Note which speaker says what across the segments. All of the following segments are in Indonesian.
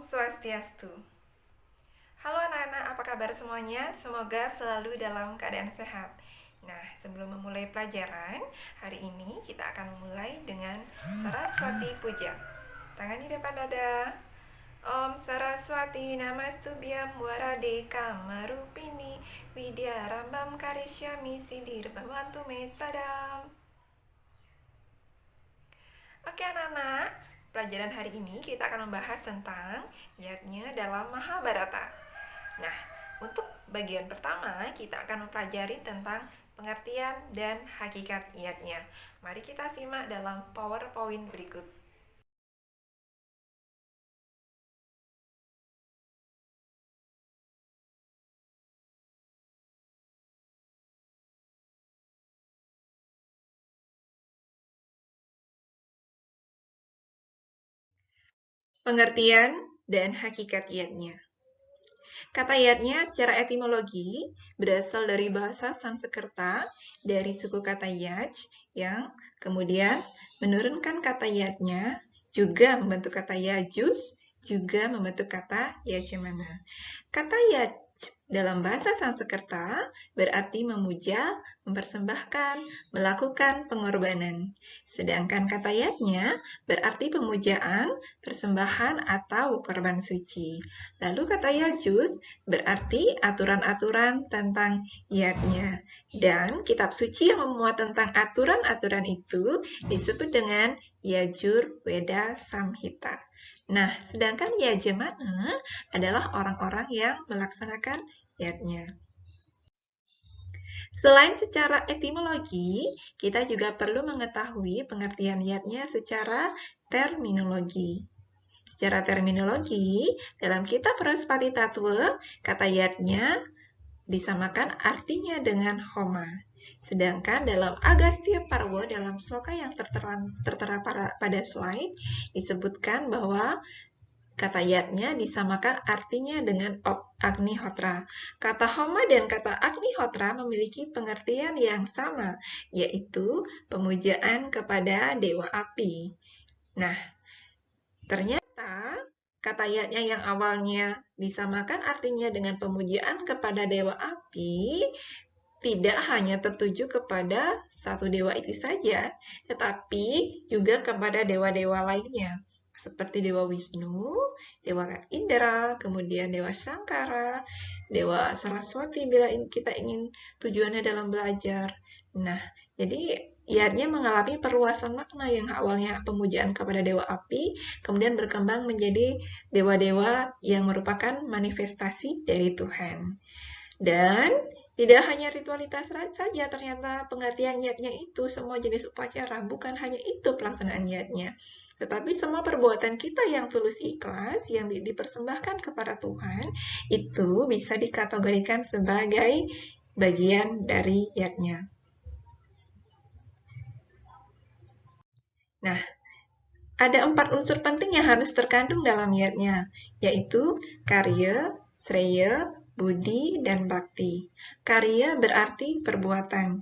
Speaker 1: Swastiastu. Halo anak-anak, apa kabar semuanya? Semoga selalu dalam keadaan sehat. Nah, sebelum memulai pelajaran, hari ini kita akan memulai dengan Saraswati Puja. Tangan di depan dada. Om Saraswati Namastubhyam Warade Kamarupini Widya Rambam Karishyami Siddhir Bhavantu Me Sadam. Oke anak-anak, pelajaran hari ini kita akan membahas tentang yatnya dalam Mahabharata. Nah, untuk bagian pertama kita akan mempelajari tentang pengertian dan hakikat yatnya. Mari kita simak dalam PowerPoint berikut. Pengertian dan hakikat yatnya. Kata yatnya secara etimologi berasal dari bahasa Sanskerta dari suku kata yaj yang kemudian menurunkan kata yatnya juga membentuk kata yajus juga membentuk kata yajamana. Kata yaj dalam bahasa Sanskerta berarti memuja, mempersembahkan, melakukan pengorbanan. Sedangkan kata yatnya berarti pemujaan, persembahan atau korban suci. Lalu kata yajus berarti aturan-aturan tentang yatnya. Dan kitab suci yang memuat tentang aturan-aturan itu disebut dengan Yajur Weda Samhita. Nah, sedangkan yajamana adalah orang-orang yang melaksanakan yatnya. Selain secara etimologi, kita juga perlu mengetahui pengertian yatnya secara terminologi. Secara terminologi, dalam kitab Praspati Tattwa, kata yatnya disamakan artinya dengan homa. Sedangkan dalam Agastya Parwa dalam sloka yang tertera pada slide disebutkan bahwa kata yatnya disamakan artinya dengan Agnihotra. Kata homa dan kata Agnihotra memiliki pengertian yang sama, yaitu pemujaan kepada dewa api. Nah, ternyata kata yatnya yang awalnya disamakan artinya dengan pemujaan kepada dewa api tidak hanya tertuju kepada satu dewa itu saja, tetapi juga kepada dewa-dewa lainnya, seperti Dewa Wisnu, Dewa Indra, kemudian Dewa Sangkara, Dewa Saraswati bila kita ingin tujuannya dalam belajar. Nah, jadi yatnya mengalami perluasan makna yang awalnya pemujaan kepada dewa api, kemudian berkembang menjadi dewa-dewa yang merupakan manifestasi dari Tuhan. Dan tidak hanya ritualitas saja, ternyata pengertian yatnya itu semua jenis upacara, bukan hanya itu pelaksanaan yatnya. Tetapi semua perbuatan kita yang tulus ikhlas, yang dipersembahkan kepada Tuhan, itu bisa dikategorikan sebagai bagian dari yatnya. Nah, ada 4 unsur penting yang harus terkandung dalam yatnya, yaitu karya, sreya, budi, dan bakti. Karya berarti perbuatan.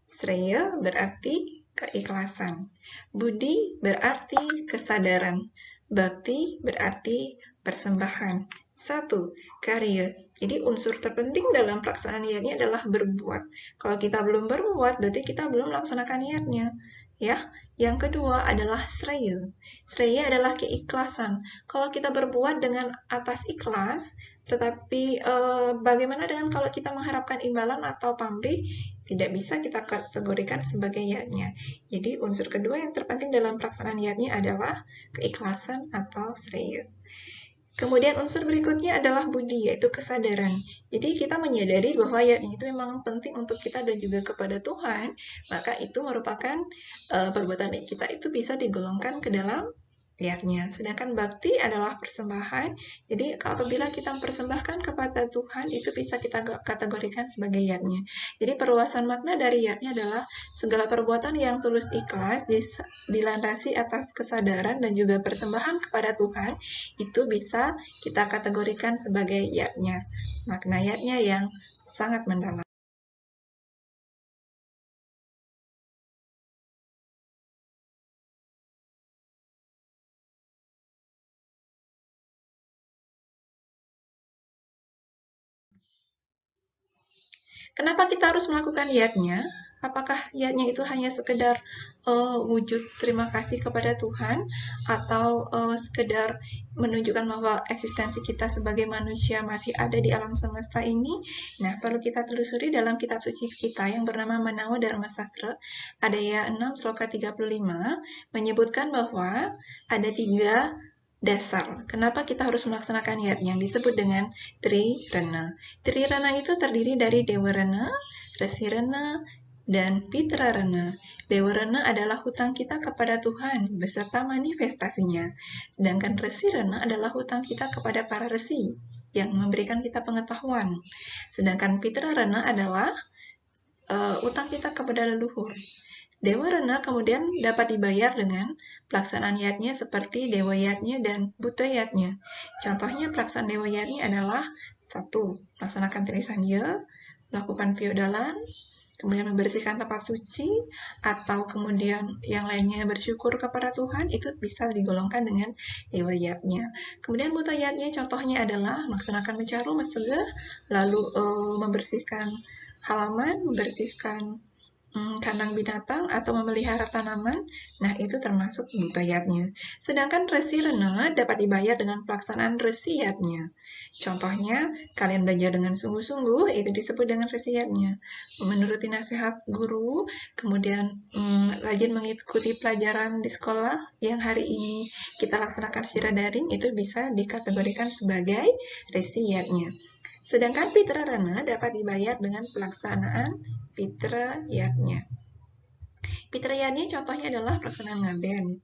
Speaker 1: Sreya berarti keikhlasan. Budi berarti kesadaran. Bakti berarti persembahan. 1. Karya. Jadi unsur terpenting dalam pelaksanaan yatnya adalah berbuat. Kalau kita belum berbuat, berarti kita belum melaksanakan yatnya. Ya, yang kedua adalah sreya. Sreya adalah keikhlasan. Kalau kita berbuat dengan atas ikhlas, tetapi bagaimana dengan kalau kita mengharapkan imbalan atau pamrih? Tidak bisa kita kategorikan sebagai yatnya. Jadi unsur kedua yang terpenting dalam pelaksanaan yatnya adalah keikhlasan atau sreya. Kemudian unsur berikutnya adalah budi, yaitu kesadaran. Jadi kita menyadari bahwa yatnya itu memang penting untuk kita dan juga kepada Tuhan, maka itu merupakan perbuatan kita itu bisa digolongkan ke dalam yatnya. Sedangkan bakti adalah persembahan. Jadi apabila kita mempersembahkan kepada Tuhan, itu bisa kita kategorikan sebagai yatnya. Jadi perluasan makna dari yatnya adalah segala perbuatan yang tulus ikhlas dilandasi atas kesadaran dan juga persembahan kepada Tuhan, itu bisa kita kategorikan sebagai yatnya. Makna yatnya yang sangat mendalam. Kenapa kita harus melakukan yatnya? Apakah yatnya itu hanya sekedar wujud terima kasih kepada Tuhan, atau sekedar menunjukkan bahwa eksistensi kita sebagai manusia masih ada di alam semesta ini? Nah, perlu kita telusuri dalam kitab suci kita yang bernama Manawa Dharma Sastra, Adaya 6 Sloka 35, menyebutkan bahwa ada 3 dasar. Kenapa kita harus melaksanakan yat yang disebut dengan Trirana? Trirana itu terdiri dari Dewarana, Resirana, dan Pitrarana. Dewarana adalah hutang kita kepada Tuhan beserta manifestasinya. Sedangkan Resirana adalah hutang kita kepada para resi yang memberikan kita pengetahuan. Sedangkan Pitrarana adalah utang kita kepada leluhur. Dewa Rena kemudian dapat dibayar dengan pelaksanaan yatnya seperti Dewa Yatnya dan Buta Yatnya. Contohnya pelaksanaan Dewa Yatnya adalah 1. Melaksanakan Trisanya, melakukan piodalan, kemudian membersihkan tempat suci, atau kemudian yang lainnya bersyukur kepada Tuhan, itu bisa digolongkan dengan Dewa Yatnya. Kemudian Buta Yatnya contohnya adalah melaksanakan mencaru, mesegah, lalu membersihkan halaman, membersihkan kandang binatang, atau memelihara tanaman. Nah, itu termasuk butayatnya. Sedangkan resirena dapat dibayar dengan pelaksanaan resiyatnya. Contohnya, kalian belajar dengan sungguh-sungguh, itu disebut dengan resiyatnya. Menuruti nasihat guru, kemudian rajin mengikuti pelajaran di sekolah yang hari ini kita laksanakan secara daring, itu bisa dikategorikan sebagai resiyatnya. Sedangkan pitrarana dapat dibayar dengan pelaksanaan pitrayatnya. Pitrayatnya contohnya adalah pelaksanaan ngaben,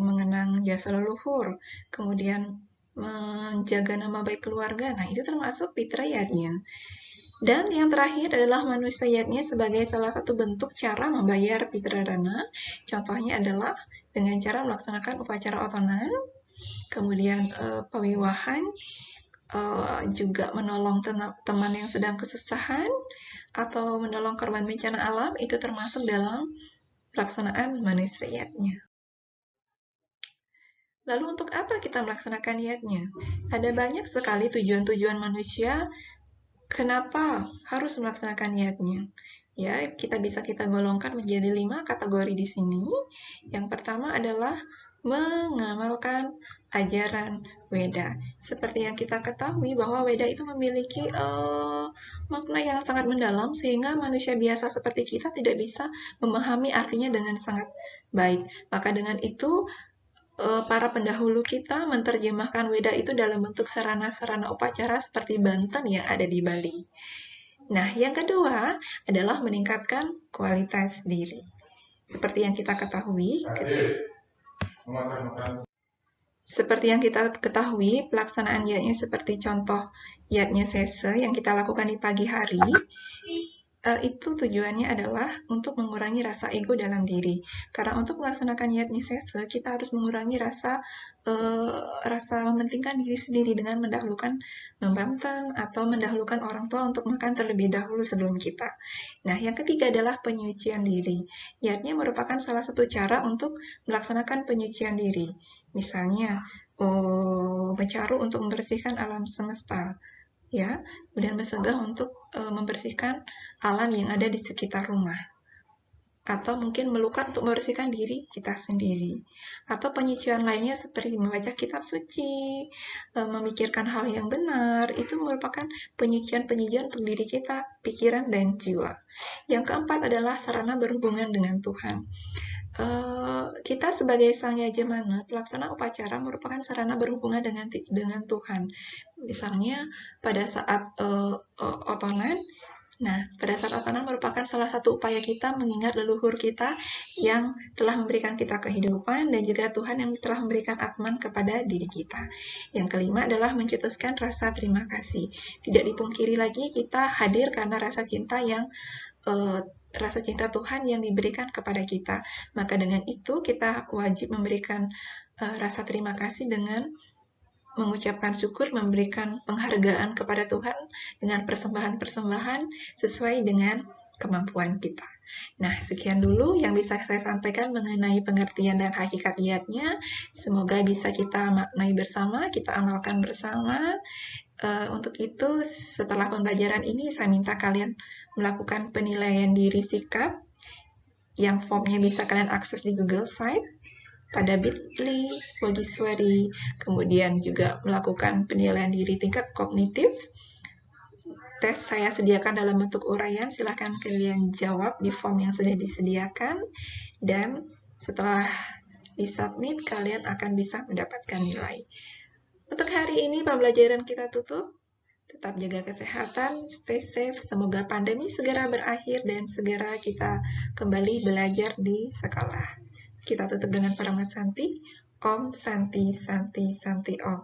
Speaker 1: mengenang jasa leluhur, kemudian menjaga nama baik keluarga. Nah, itu termasuk pitrayatnya. Dan yang terakhir adalah manusiayatnya sebagai salah satu bentuk cara membayar pitrarana. Contohnya adalah dengan cara melaksanakan upacara otonan, kemudian pawiwahan, juga menolong teman yang sedang kesusahan, atau menolong korban bencana alam, itu termasuk dalam pelaksanaan manusiayatnya. Lalu untuk apa kita melaksanakan yatnya? Ada banyak sekali tujuan-tujuan manusia kenapa harus melaksanakan yatnya. Ya, kita golongkan menjadi 5 kategori di sini. Yang pertama adalah mengamalkan ajaran Weda. Seperti yang kita ketahui bahwa Weda itu memiliki makna yang sangat mendalam, sehingga manusia biasa seperti kita tidak bisa memahami artinya dengan sangat baik. Maka dengan itu para pendahulu kita menerjemahkan Weda itu dalam bentuk sarana-sarana upacara seperti banten yang ada di Bali. Nah, yang kedua adalah meningkatkan kualitas diri. Seperti yang kita ketahui, pelaksanaan yatnya seperti contoh yatnya sese yang kita lakukan di pagi hari, itu tujuannya adalah untuk mengurangi rasa ego dalam diri. Karena untuk melaksanakan yatnya sese, kita harus mengurangi rasa mementingkan diri sendiri dengan mendahulukan membanten atau mendahulukan orang tua untuk makan terlebih dahulu sebelum kita. Nah, yang ketiga adalah penyucian diri. Yatnya merupakan salah satu cara untuk melaksanakan penyucian diri. Misalnya, mencaru untuk membersihkan alam semesta, ya, kemudian mesegah untuk membersihkan alam yang ada di sekitar rumah, atau mungkin melukat untuk membersihkan diri kita sendiri, atau penyucian lainnya seperti membaca kitab suci, memikirkan hal yang benar, itu merupakan penyucian untuk diri kita, pikiran, dan jiwa. Yang keempat adalah sarana berhubungan dengan Tuhan. Kita sebagai sang yajamana, pelaksana upacara merupakan sarana berhubungan dengan Tuhan. Misalnya pada saat otonan, pada saat otonan merupakan salah satu upaya kita mengingat leluhur kita yang telah memberikan kita kehidupan, dan juga Tuhan yang telah memberikan atman kepada diri kita. Yang kelima adalah mencetuskan rasa terima kasih. Tidak dipungkiri lagi, kita hadir karena rasa cinta Tuhan yang diberikan kepada kita. Maka dengan itu kita wajib memberikan rasa terima kasih dengan mengucapkan syukur, memberikan penghargaan kepada Tuhan dengan persembahan-persembahan sesuai dengan kemampuan kita. Nah, sekian dulu yang bisa saya sampaikan mengenai pengertian dan hakikat yatnya. Semoga bisa kita maknai bersama, kita amalkan bersama. Untuk itu, setelah pembelajaran ini, saya minta kalian melakukan penilaian diri sikap, yang formnya bisa kalian akses di Google Site, pada Bitly, Wogiswari, kemudian juga melakukan penilaian diri tingkat kognitif. Tes saya sediakan dalam bentuk uraian, silakan kalian jawab di form yang sudah disediakan, dan setelah disubmit, kalian akan bisa mendapatkan nilai. Untuk hari ini pembelajaran kita tutup. Tetap jaga kesehatan, stay safe, semoga pandemi segera berakhir dan segera kita kembali belajar di sekolah. Kita tutup dengan Parama Santi. Om Santi Santi Santi Om.